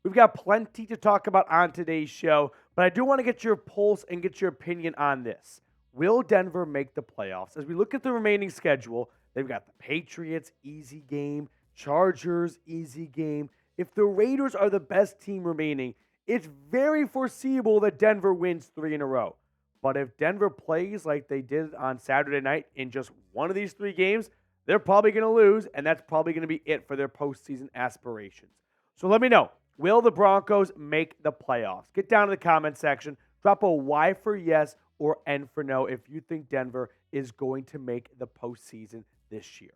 We've got plenty to talk about on today's show, but I do want to get your pulse and get your opinion on this. Will Denver make the playoffs? As we look at the remaining schedule, they've got the Patriots, easy game, Chargers, easy game. If the Raiders are the best team remaining, it's very foreseeable that Denver wins 3 in a row. But if Denver plays like they did on Saturday night in just one of these 3 games, they're probably going to lose, and that's probably going to be it for their postseason aspirations. So let me know, will the Broncos make the playoffs? Get down in the comment section. Drop a Y for yes or N for no if you think Denver is going to make the postseason this year.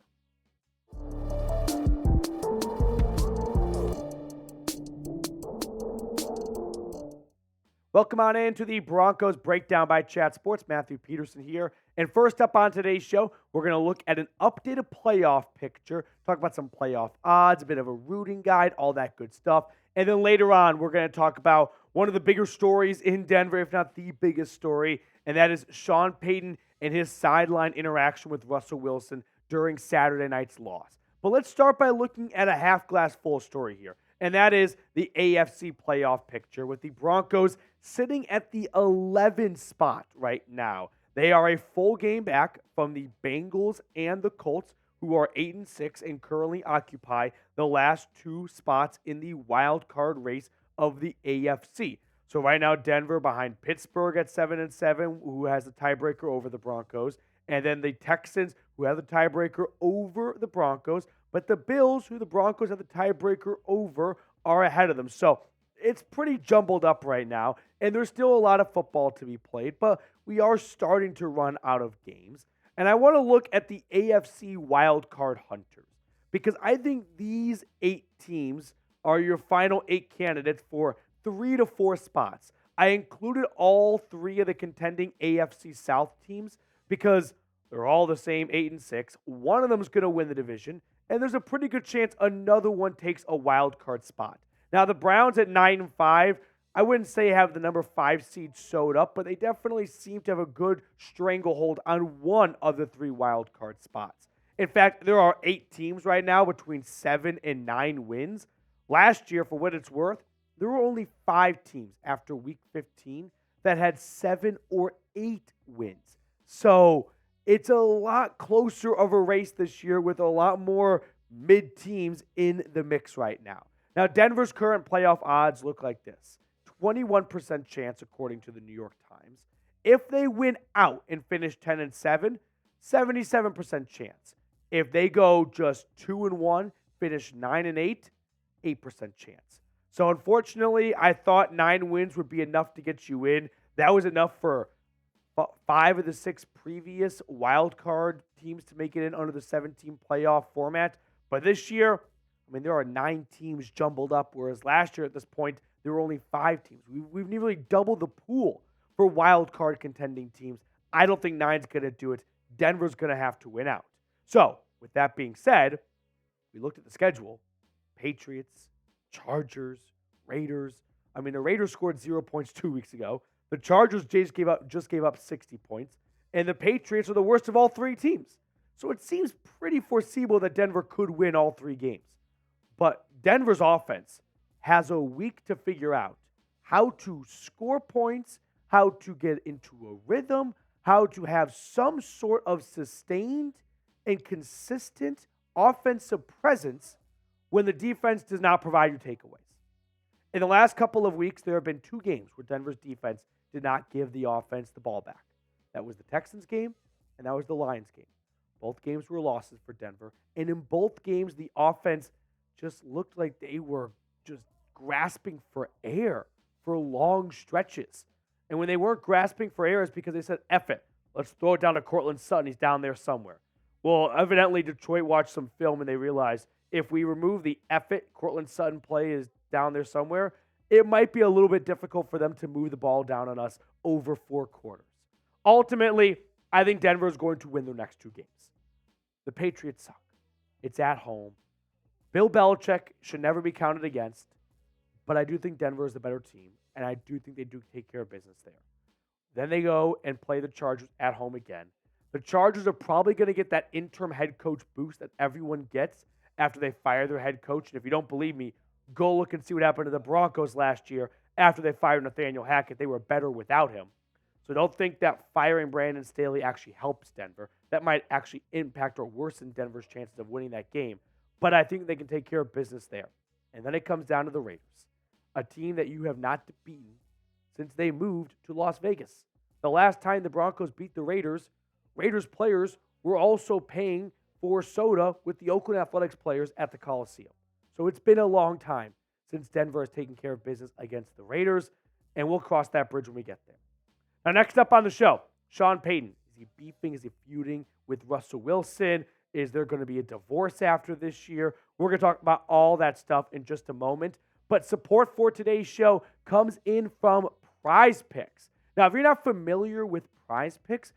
Welcome on in to the Broncos Breakdown by Chat Sports. Matthew Peterson here. And first up on today's show, we're going to look at an updated playoff picture, talk about some playoff odds, a bit of a rooting guide, all that good stuff. And then later on, we're going to talk about one of the bigger stories in Denver, if not the biggest story, and that is Sean Payton and his sideline interaction with Russell Wilson during Saturday night's loss. But let's start by looking at a half-glass full story here, and that is the AFC playoff picture with the Broncos sitting at the 11th spot right now. They are a full game back from the Bengals and the Colts, who are 8-6 and currently occupy the last 2 spots in the wild card race of the AFC. So right now, Denver behind Pittsburgh at 7-7, who has the tiebreaker over the Broncos, and then the Texans, who have the tiebreaker over the Broncos, but the Bills, who the Broncos have the tiebreaker over, are ahead of them. So it's pretty jumbled up right now, and there's still a lot of football to be played, but we are starting to run out of games. And I want to look at the AFC wildcard hunters, because I think these 8 teams are your final 8 candidates for 3 to 4 spots. I included all 3 of the contending AFC South teams because they're all the same 8-6. One of them is going to win the division, and there's a pretty good chance another one takes a wild card spot. Now, the Browns at 9-5, I wouldn't say have the number 5 seed sewed up, but they definitely seem to have a good stranglehold on one of the 3 wild card spots. In fact, there are 8 teams right now between 7 and 9 wins. Last year, for what it's worth, there were only 5 teams after week 15 that had 7 or 8 wins. So it's a lot closer of a race this year with a lot more mid teams in the mix right now. Now, Denver's current playoff odds look like this. 21% chance according to the New York Times. If they win out and finish 10-7, 77% chance. If they go just 2-1, finish 9-8, 8% chance. So unfortunately, I thought 9 wins would be enough to get you in. That was enough for 5 of the 6 previous wild card teams to make it in under the 17 playoff format. But this year, I mean, there are 9 teams jumbled up, whereas last year at this point, there were only 5 teams. We've nearly doubled the pool for wild card contending teams. I don't think 9's going to do it. Denver's going to have to win out. So, with that being said, we looked at the schedule. Patriots, Chargers, Raiders. I mean, the Raiders scored 0 points 2 weeks ago. The Chargers just gave up 60 points. And the Patriots are the worst of all 3 teams. So it seems pretty foreseeable that Denver could win all 3 games. But Denver's offense has a week to figure out how to score points, how to get into a rhythm, how to have some sort of sustained and consistent offensive presence when the defense does not provide you takeaways. In the last couple of weeks, there have been 2 games where Denver's defense did not give the offense the ball back. That was the Texans game, and that was the Lions game. Both games were losses for Denver. And in both games, the offense just looked like they were just grasping for air for long stretches. And when they weren't grasping for air, it's because they said, F it. Let's throw it down to Cortland Sutton. He's down there somewhere. Well, evidently, Detroit watched some film and they realized if we remove the F it, Cortland Sutton play is down there somewhere, it might be a little bit difficult for them to move the ball down on us over 4 quarters. Ultimately, I think Denver is going to win their next 2 games. The Patriots suck. It's at home. Bill Belichick should never be counted against, but I do think Denver is the better team, and I do think they do take care of business there. Then they go and play the Chargers at home again. The Chargers are probably going to get that interim head coach boost that everyone gets after they fire their head coach. And if you don't believe me, Go look and see what happened to the Broncos last year after they fired Nathaniel Hackett. They were better without him. So don't think that firing Brandon Staley actually helps Denver. That might actually impact or worsen Denver's chances of winning that game. But I think they can take care of business there. And then it comes down to the Raiders, a team that you have not beaten since they moved to Las Vegas. The last time the Broncos beat the Raiders, Raiders players were also paying for soda with the Oakland Athletics players at the Coliseum. So it's been a long time since Denver has taken care of business against the Raiders, and we'll cross that bridge when we get there. Now, next up on the show, Sean Payton. Is he beefing? Is he feuding with Russell Wilson? Is there going to be a divorce after this year? We're going to talk about all that stuff in just a moment. But support for today's show comes in from Prize Picks. Now, if you're not familiar with Prize Picks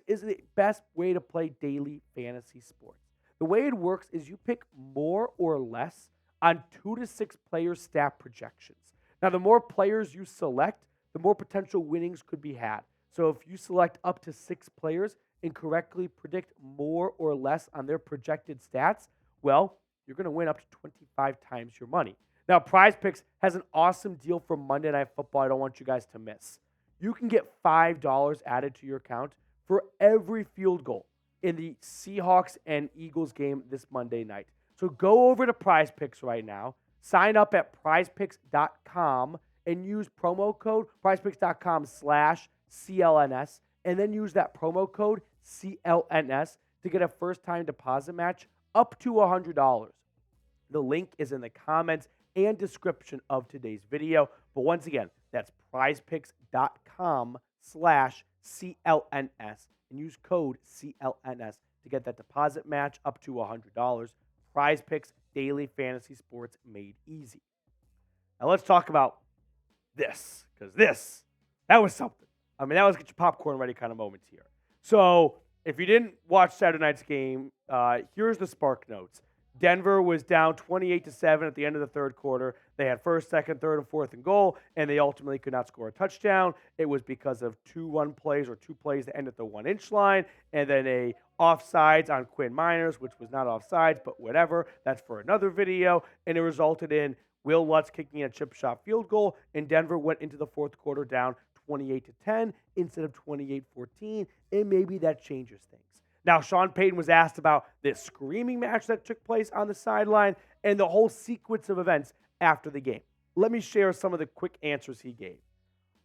is the best way to play daily fantasy sports. The way it works is you pick more or less on 2 to 6 player stat projections. Now, the more players you select, the more potential winnings could be had. So if you select up to 6 players and correctly predict more or less on their projected stats, well, you're going to win up to 25 times your money. Now, Prize Picks has an awesome deal for Monday Night Football I don't want you guys to miss. You can get $5 added to your account for every field goal in the Seahawks and Eagles game this Monday night. So go over to Prize Picks right now, sign up at prizepicks.com, and use promo code prizepicks.com/CLNS, and then use that promo code CLNS to get a first-time deposit match up to $100. The link is in the comments and description of today's video. But once again, that's prizepicks.com/CLNS, and use code CLNS to get that deposit match up to $100. Prize Picks, daily fantasy sports made easy. Now let's talk about this, because that was something. I mean, that was get your popcorn ready kind of moment here. So if you didn't watch Saturday night's game, here's the Spark Notes. Denver was down 28-7 at the end of the third quarter. They had first, second, third, and fourth and goal, and they ultimately could not score a touchdown. It was because of 2 plays that ended at the 1-inch line, and then a offsides on Quinn Miners, which was not offsides, but whatever. That's for another video, and it resulted in Will Lutz kicking a chip shot field goal, and Denver went into the fourth quarter down 28-10 instead of 28-14, and maybe that changes things. Now, Sean Payton was asked about this screaming match that took place on the sideline and the whole sequence of events after the game. Let me share some of the quick answers he gave.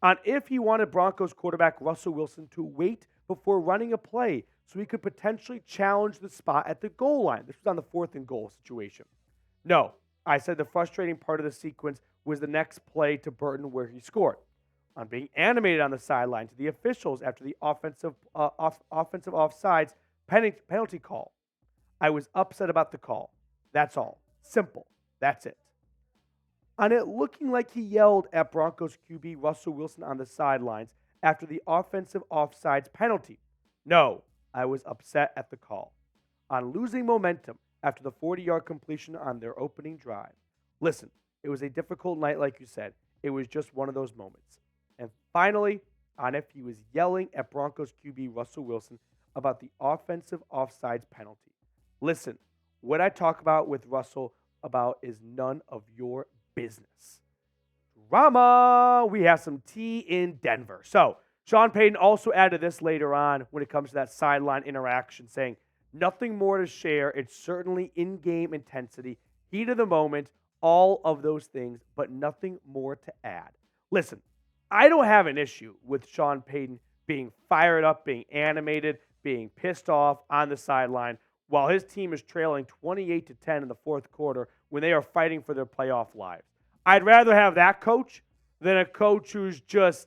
On if he wanted Broncos quarterback Russell Wilson to wait before running a play so he could potentially challenge the spot at the goal line. This was on the fourth and goal situation. No, I said the frustrating part of the sequence was the next play to Burton where he scored. On being animated on the sideline to the officials after the offensive offsides penalty call. I was upset about the call. That's all. Simple. That's it. On it looking like he yelled at Broncos QB Russell Wilson on the sidelines after the offensive offsides penalty. No, I was upset at the call. On losing momentum after the 40-yard completion on their opening drive. Listen, it was a difficult night like you said. It was just one of those moments. And finally, on if he was yelling at Broncos QB Russell Wilson about the offensive offsides penalty. Listen, what I talk about with Russell about is none of your business. Drama! We have some tea in Denver. So, Sean Payton also added this later on when it comes to that sideline interaction, saying, nothing more to share. It's certainly in-game intensity, heat of the moment, all of those things, but nothing more to add. Listen, I don't have an issue with Sean Payton being fired up, being animated, being pissed off on the sideline while his team is trailing 28-10 in the fourth quarter when they are fighting for their playoff lives. I'd rather have that coach than a coach who's just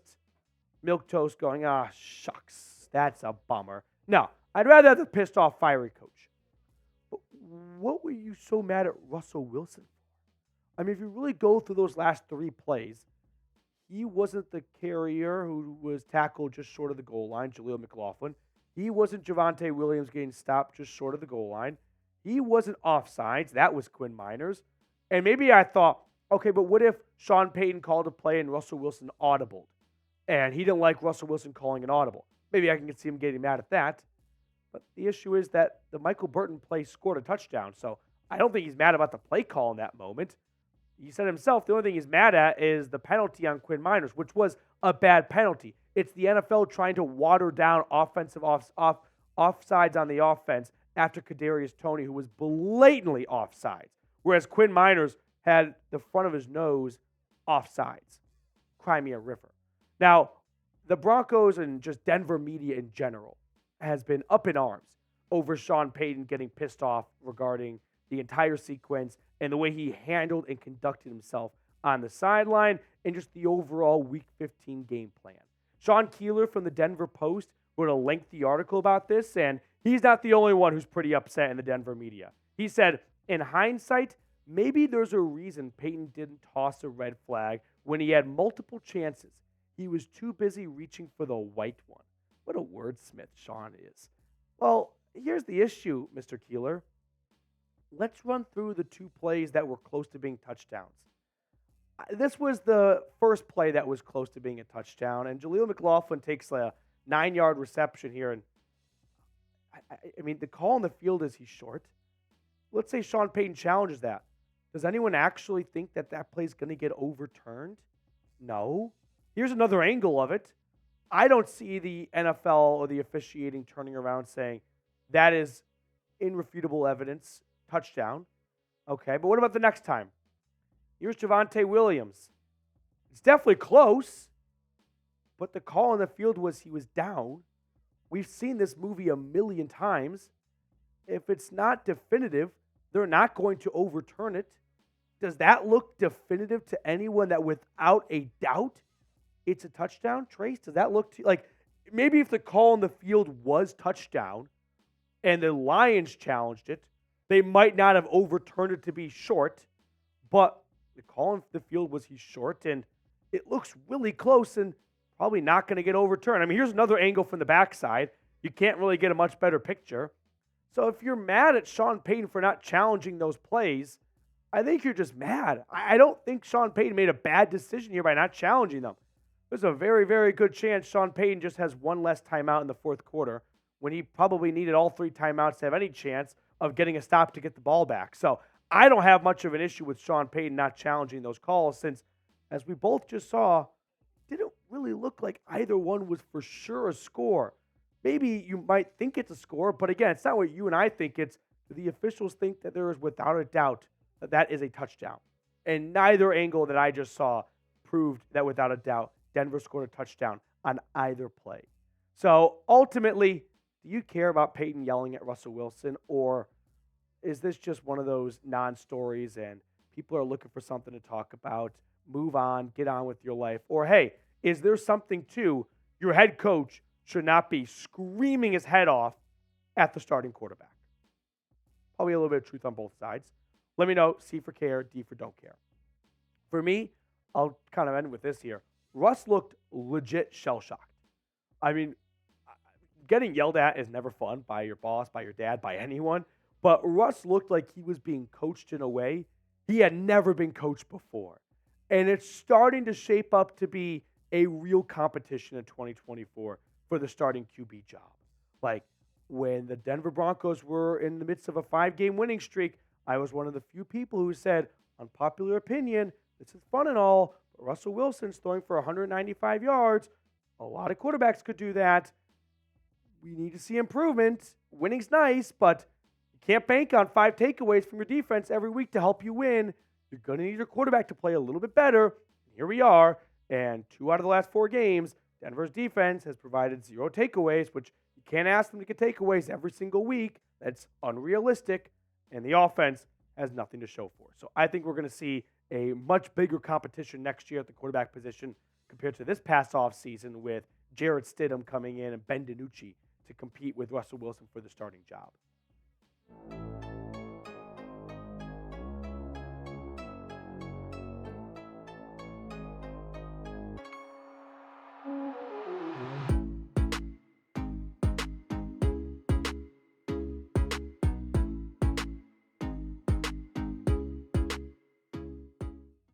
milquetoast going, shucks, that's a bummer. No, I'd rather have the pissed off, fiery coach. But what were you so mad at Russell Wilson for? I mean, if you really go through those last 3 plays, he wasn't the carrier who was tackled just short of the goal line, Jaleel McLaughlin. He wasn't Javonte Williams getting stopped just short of the goal line. He wasn't offsides. That was Quinn Miners. And maybe I thought, okay, but what if Sean Payton called a play and Russell Wilson audibled? And he didn't like Russell Wilson calling an audible. Maybe I can see him getting mad at that. But the issue is that the Michael Burton play scored a touchdown. So I don't think he's mad about the play call in that moment. he said himself the only thing he's mad at is the penalty on Quinn Miners, which was a bad penalty. It's the NFL trying to water down offensive offsides on the offense after Kadarius Toney, who was blatantly offsides, whereas Quinn Miners had the front of his nose offsides. Cry me a river. Now, the Broncos and just Denver media in general has been up in arms over Sean Payton getting pissed off regarding the entire sequence and the way he handled and conducted himself on the sideline and just the overall Week 15 game plan. Sean Keeler from the Denver Post wrote a lengthy article about this, and he's not the only one who's pretty upset in the Denver media. He said, in hindsight, maybe there's a reason Payton didn't toss a red flag when he had multiple chances. He was too busy reaching for the white one. What a wordsmith Sean is. Well, here's the issue, Mr. Keeler. Let's run through the two plays that were close to being touchdowns. This was the first play that was close to being a touchdown, and Jaleel McLaughlin takes a 9-yard reception here. And I mean, the call on the field is he's short. Let's say Sean Payton challenges that. Does anyone actually think that that play is going to get overturned? No. Here's another angle of it. I don't see the NFL or the officiating turning around saying that is irrefutable evidence, touchdown. Okay, but what about the next time? Here's Javonte Williams. It's definitely close, but the call on the field was he was down. We've seen this movie a million times. If it's not definitive, they're not going to overturn it. Does that look definitive to anyone that without a doubt it's a touchdown, Trace? Does that look to, like, maybe if the call on the field was touchdown and the Lions challenged it, they might not have overturned it to be short, but the call on the field was he's short, and it looks really close and probably not going to get overturned. I mean, here's another angle from the backside. You can't really get a much better picture. So if you're mad at Sean Payton for not challenging those plays, I think you're just mad. I don't think Sean Payton made a bad decision here by not challenging them. There's a very, very good chance Sean Payton just has one less timeout in the fourth quarter when he probably needed all 3 timeouts to have any chance of getting a stop to get the ball back. So I don't have much of an issue with Sean Payton not challenging those calls since, as we both just saw, didn't really look like either one was for sure a score. Maybe you might think it's a score, but again, it's not what you and I think. It's the officials think that there is without a doubt that that is a touchdown. And neither angle that I just saw proved that without a doubt Denver scored a touchdown on either play. So ultimately, do you care about Payton yelling at Russell Wilson, or is this just one of those non-stories and people are looking for something to talk about? Move on, get on with your life. Or, hey, is there something to your head coach should not be screaming his head off at the starting quarterback? Probably a little bit of truth on both sides. Let me know. C for care, D for don't care. For me, I'll kind of end with this here. Russ looked legit shell-shocked. I mean, getting yelled at is never fun by your boss, by your dad, by anyone. But Russ looked like he was being coached in a way he had never been coached before. And it's starting to shape up to be a real competition in 2024 for the starting QB job. Like, when the Denver Broncos were in the midst of a 5-game winning streak, I was one of the few people who said, unpopular opinion, this is fun and all, but Russell Wilson's throwing for 195 yards. A lot of quarterbacks could do that. We need to see improvement. Winning's nice, but you can't bank on 5 takeaways from your defense every week to help you win. You're going to need your quarterback to play a little bit better. Here we are. And 2 out of the last 4 games, Denver's defense has provided 0 takeaways, which you can't ask them to get takeaways every single week. That's unrealistic. And the offense has nothing to show for. So I think we're going to see a much bigger competition next year at the quarterback position compared to this past offseason with Jarrett Stidham coming in and Ben DiNucci to compete with Russell Wilson for the starting job.